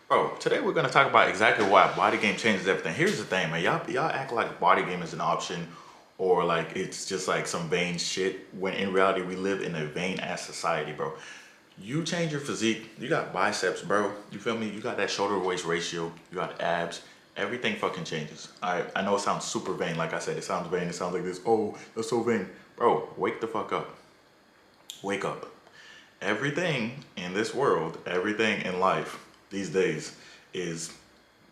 Bro, today we're gonna talk about exactly why Bodygame changes everything. Here's the thing, man. Y'all act like Bodygame is an option or like it's just like some vain shit when in reality we live in a vain ass society, bro. You change your physique, you got biceps, bro. You feel me? You got that shoulder to waist ratio, you got abs. Everything fucking changes. Alright, I know it sounds super vain, like I said, it sounds vain, it sounds like this, oh, that's so vain. Bro, wake the fuck up. Wake up. Everything in this world, everything in life these days is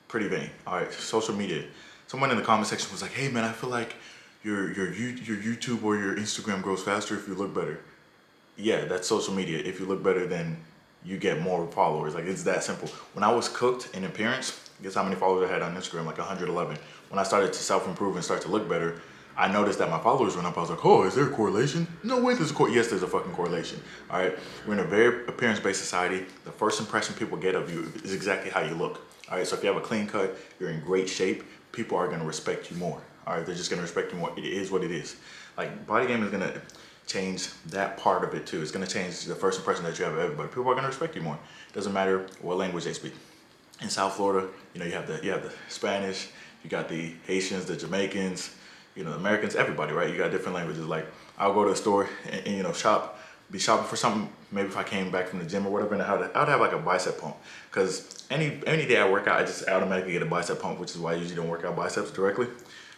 pretty vain. All right, social media. Someone in the comment section was like, "Hey man, I feel like your YouTube or your Instagram grows faster if you look better." Yeah, that's social media. If you look better, then you get more followers. Like it's that simple. When I was cooked in appearance, guess how many followers I had on Instagram? Like 111. When I started to self-improve and start to look better, I noticed that my followers went up. I was like, oh, is there a correlation? No way there's a Yes, there's a fucking correlation. All right, we're in a very appearance-based society. The first impression people get of you is exactly how you look. All right, so if you have a clean cut, you're in great shape, people are gonna respect you more. All right, they're just gonna respect you more. It is what it is. Like Bodygame is gonna change that part of it too. It's gonna change the first impression that you have of everybody. People are gonna respect you more. Doesn't matter what language they speak. In South Florida, you know, you have the Spanish, you got the Haitians, the Jamaicans, you know, the Americans, everybody, right? You got different languages. Like I'll go to the store and you know, be shopping for something. Maybe if I came back from the gym or whatever, and I would have like a bicep pump. Cause any day I work out, I just automatically get a bicep pump, which is why I usually don't work out biceps directly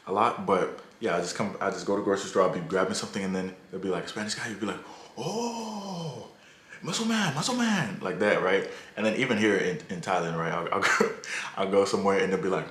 a lot. But yeah, I just go to the grocery store, I'll be grabbing something and then there'll be like a Spanish guy, you'll be like, oh, muscle man, like that, right? And then even here in Thailand, right, I'll go somewhere and they'll be like,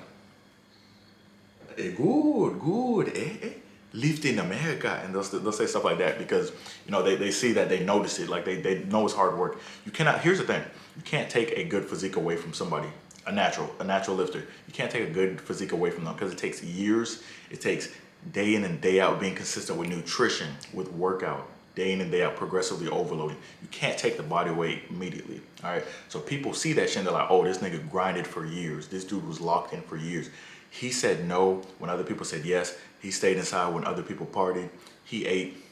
good, lived in America, and they'll say stuff like that because you know they see that they notice it, like they know it's hard work. You cannot. Here's the thing: you can't take a good physique away from somebody, a natural lifter. You can't take a good physique away from them because it takes years. It takes day in and day out being consistent with nutrition, with workout, day in and day out progressively overloading. You can't take the body weight immediately. All right. So people see that shit and they're like, oh, this nigga grinded for years. This dude was locked in for years. He said no when other people said yes. He stayed inside when other people partied. He ate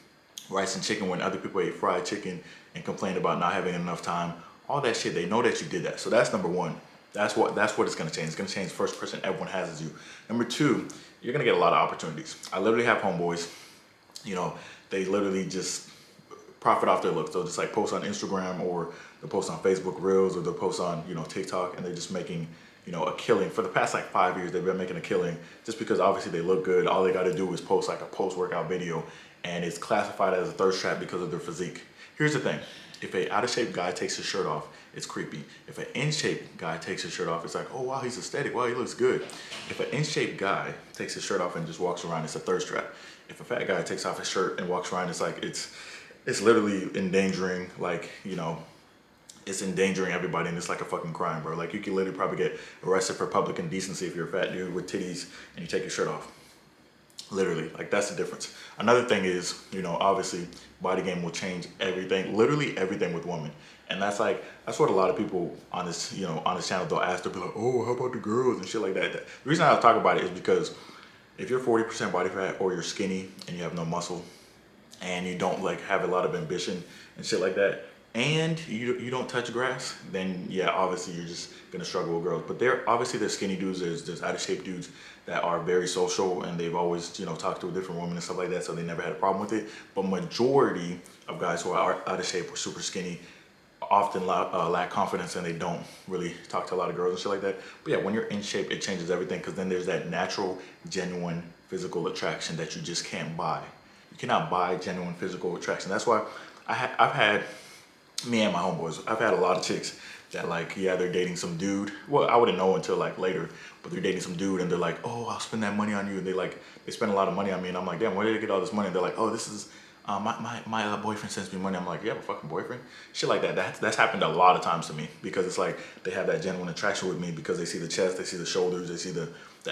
rice and chicken when other people ate fried chicken and complained about not having enough time. All that shit, they know that you did that. So that's number one. That's what it's gonna change. It's gonna change the first person everyone has as you. Number two, you're gonna get a lot of opportunities. I literally have homeboys, you know, they literally just profit off their looks. They'll just like post on Instagram or they'll post on Facebook Reels or they'll post on, you know, TikTok, and they're just making, you know, a killing. For the past like 5 years, they've been making a killing just because obviously they look good. All they got to do is post like a post-workout video and it's classified as a thirst trap because of their physique. Here's the thing. If a out of shape guy takes his shirt off, it's creepy. If an in shape guy takes his shirt off, it's like, oh wow, he's aesthetic. Wow, he looks good. If an in shape guy takes his shirt off and just walks around, it's a thirst trap. If a fat guy takes off his shirt and walks around, it's like, it's literally endangering, like, you know, it's endangering everybody and it's like a fucking crime, bro. Like you can literally probably get arrested for public indecency if you're a fat dude with titties and you take your shirt off. Literally, like that's the difference. Another thing is, you know, obviously Bodygame will change everything, literally everything with women. And that's what a lot of people on this, you know, on this channel, they'll ask, they'll be like, oh, how about the girls and shit like that. The reason I talk about it is because if you're 40% body fat or you're skinny and you have no muscle and you don't like have a lot of ambition and shit like that, and you don't touch grass, then yeah, obviously you're just gonna struggle with girls. But there's skinny dudes, there's out of shape dudes that are very social and they've always, you know, talked to a different woman and stuff like that, so they never had a problem with it. But majority of guys who are out of shape or super skinny often lack confidence and they don't really talk to a lot of girls and shit like that. But yeah, when you're in shape, it changes everything because then there's that natural, genuine physical attraction that you just can't buy. You cannot buy genuine physical attraction. That's why I've had, me and my homeboys, I've had a lot of chicks that like, yeah, they're dating some dude. Well, I wouldn't know until like later, but they're dating some dude and they're like, oh, I'll spend that money on you. And they spend a lot of money on me. And I'm like, damn, where did they get all this money? And they're like, oh, this is, my boyfriend sends me money. I'm like, you have a fucking boyfriend? Shit like that. That's happened a lot of times to me because it's like they have that genuine attraction with me because they see the chest, they see the shoulders, they see the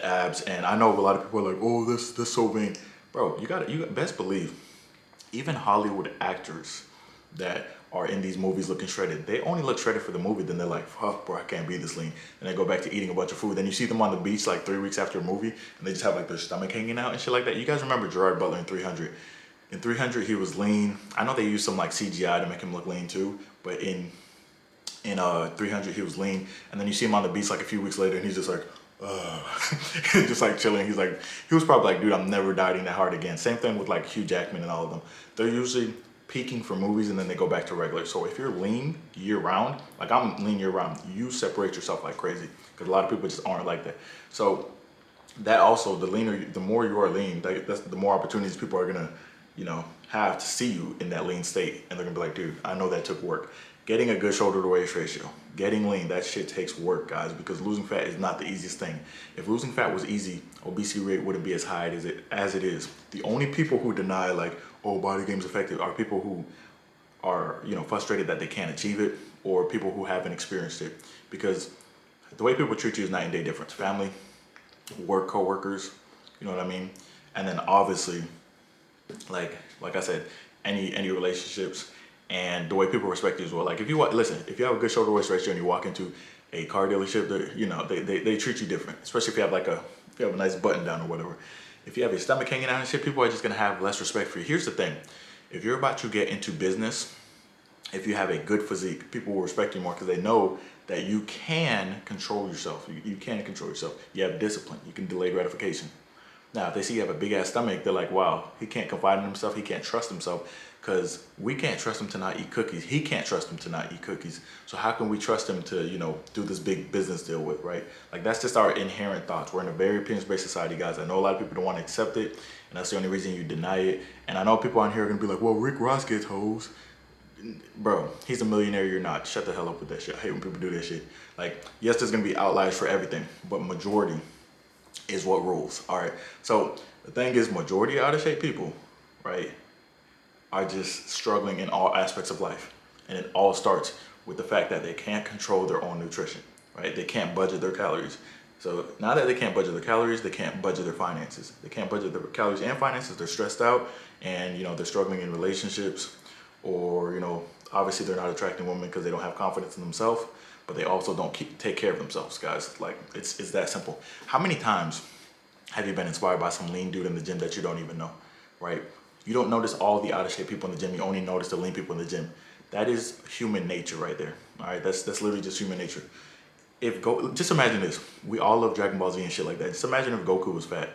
abs. And I know a lot of people are like, oh, that's so vain. Bro, you best believe, even Hollywood actors that are in these movies looking shredded, they only look shredded for the movie, then they're like, fuck bro, I can't be this lean. And they go back to eating a bunch of food. Then you see them on the beach like 3 weeks after a movie and they just have like their stomach hanging out and shit like that. You guys remember Gerard Butler in 300? In 300, he was lean. I know they used some like CGI to make him look lean too, but in in 300, he was lean, and then you see him on the beach like a few weeks later, and he's just like, just like chilling. He's like, he was probably like, dude, I'm never dieting that hard again. Same thing with like Hugh Jackman and all of them. They're usually peaking for movies and then they go back to regular. So if you're lean year round, like I'm lean year round, you separate yourself like crazy, because a lot of people just aren't like that. So that also, the more you are lean, that's the more opportunities people are gonna, have to see you in that lean state, and they're gonna be like, dude, I know that took work. Getting a good shoulder to waist ratio, getting lean, that shit takes work, guys, because losing fat is not the easiest thing. If losing fat was easy, obesity rate wouldn't be as high as it is. The only people who deny like, oh, Bodygame's effective are people who are, frustrated that they can't achieve it, or people who haven't experienced it, because the way people treat you is night and day difference. Family, work, coworkers, you know what I mean? And then obviously, like I said, any relationships, and the way people respect you as well. Like if you have a good shoulder waist ratio and you walk into a car dealership, they treat you different, especially if you have a nice button down or whatever. If you have your stomach hanging out and shit, people are just gonna have less respect for you. Here's the thing: if you're about to get into business, if you have a good physique, people will respect you more because they know that you can control yourself. You can control yourself. You have discipline. You can delay gratification. Now, if they see you have a big ass stomach, they're like, wow, he can't confide in himself. He can't trust himself, because we can't trust him to not eat cookies. He can't trust him to not eat cookies. So how can we trust him to, do this big business deal with, right? Like that's just our inherent thoughts. We're in a very appearance-based society, guys. I know a lot of people don't want to accept it, and that's the only reason you deny it. And I know people on here are gonna be like, well, Rick Ross gets hoes. Bro, he's a millionaire, you're not. Shut the hell up with that shit. I hate when people do that shit. Like, yes, there's gonna be outliers for everything, but majority is what rules. All right. So the thing is, majority of out of shape people, right, are just struggling in all aspects of life. And it all starts with the fact that they can't control their own nutrition, right? They can't budget their calories. So now that they can't budget their calories, they can't budget their finances. They can't budget their calories and finances. They're stressed out, and they're struggling in relationships, or obviously they're not attracting women because they don't have confidence in themselves, but they also don't take care of themselves, guys. Like it's that simple. How many times have you been inspired by some lean dude in the gym that you don't even know, right? You don't notice all the out of shape people in the gym. You only notice the lean people in the gym. That is human nature right there. All right, that's literally just human nature. Just imagine this. We all love Dragon Ball Z and shit like that. Just imagine if Goku was fat.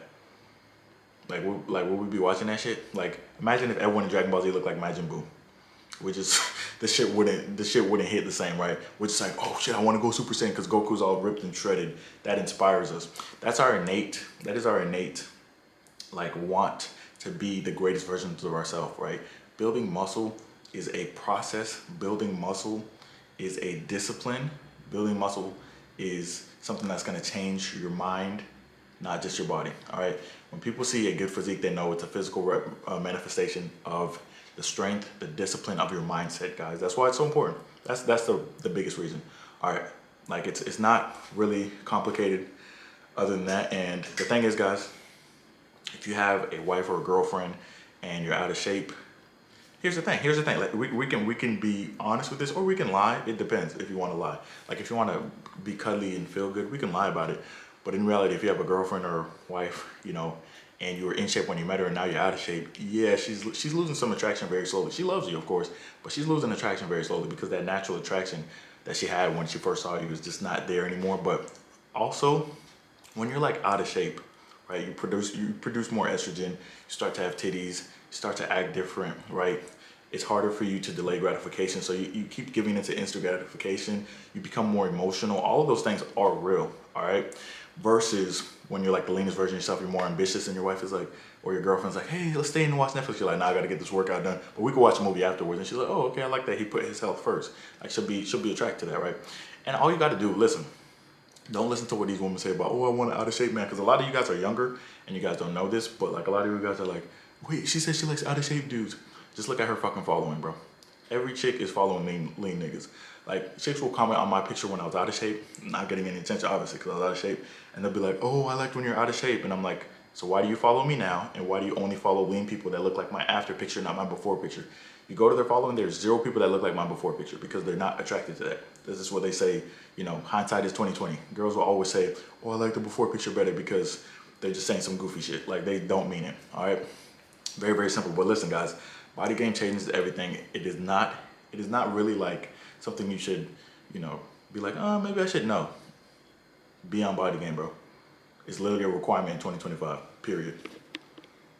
Would we be watching that shit? Like, imagine if everyone in Dragon Ball Z looked like Majin Buu. The shit wouldn't hit the same, right? We're just like, oh shit, I want to go Super Saiyan because Goku's all ripped and shredded. That inspires us. That is our innate, like, want to be the greatest versions of ourselves, right? Building muscle is a process. Building muscle is a discipline. Building muscle is something that's going to change your mind, not just your body. All right. When people see a good physique, they know it's a physical manifestation of the strength, the discipline of your mindset, guys. That's why it's so important. That's the biggest reason. All right. Like it's not really complicated other than that. And the thing is, guys, if you have a wife or a girlfriend and you're out of shape, here's the thing. Like we can be honest with this, or we can lie. It depends if you want to lie. Like if you want to be cuddly and feel good, we can lie about it. But in reality, if you have a girlfriend or wife, and you were in shape when you met her and now you're out of shape, yeah, she's losing some attraction very slowly. She loves you, of course, but she's losing attraction very slowly because that natural attraction that she had when she first saw you is just not there anymore. But also, when you're like out of shape, right, you produce more estrogen, you start to have titties, you start to act different, right? It's harder for you to delay gratification, so you keep giving into instant gratification, you become more emotional. All of those things are real, all right? Versus when you're like the leanest version of yourself, you're more ambitious, and your wife is like, or your girlfriend's like, hey, let's stay and watch Netflix. You're like, nah, I gotta get this workout done, but we could watch a movie afterwards. And she's like, oh, okay, I like that. He put his health first. Like, she'll be attracted to that, right? And all you gotta do, listen, don't listen to what these women say about, oh, I want an out of shape man, because a lot of you guys are younger and you guys don't know this, but like a lot of you guys are like, wait, she says she likes out of shape dudes. Just look at her fucking following, bro. Every chick is following lean niggas. Like, chicks will comment on my picture when I was out of shape, not getting any attention, obviously, because I was out of shape. And they'll be like, oh, I liked when you're out of shape. And I'm like, so why do you follow me now? And why do you only follow lean people that look like my after picture, not my before picture? You go to their following, there's 0 people that look like my before picture because they're not attracted to that. This is what they say, hindsight is 20/20. Girls will always say, oh, I like the before picture better because they're just saying some goofy shit. Like, they don't mean it, all right? Very, very simple. But listen, guys, Bodygame changes everything. It is not really like something you should you know, be like, oh, maybe I should know. Be on Bodygame, bro. It's literally a requirement in 2025, period.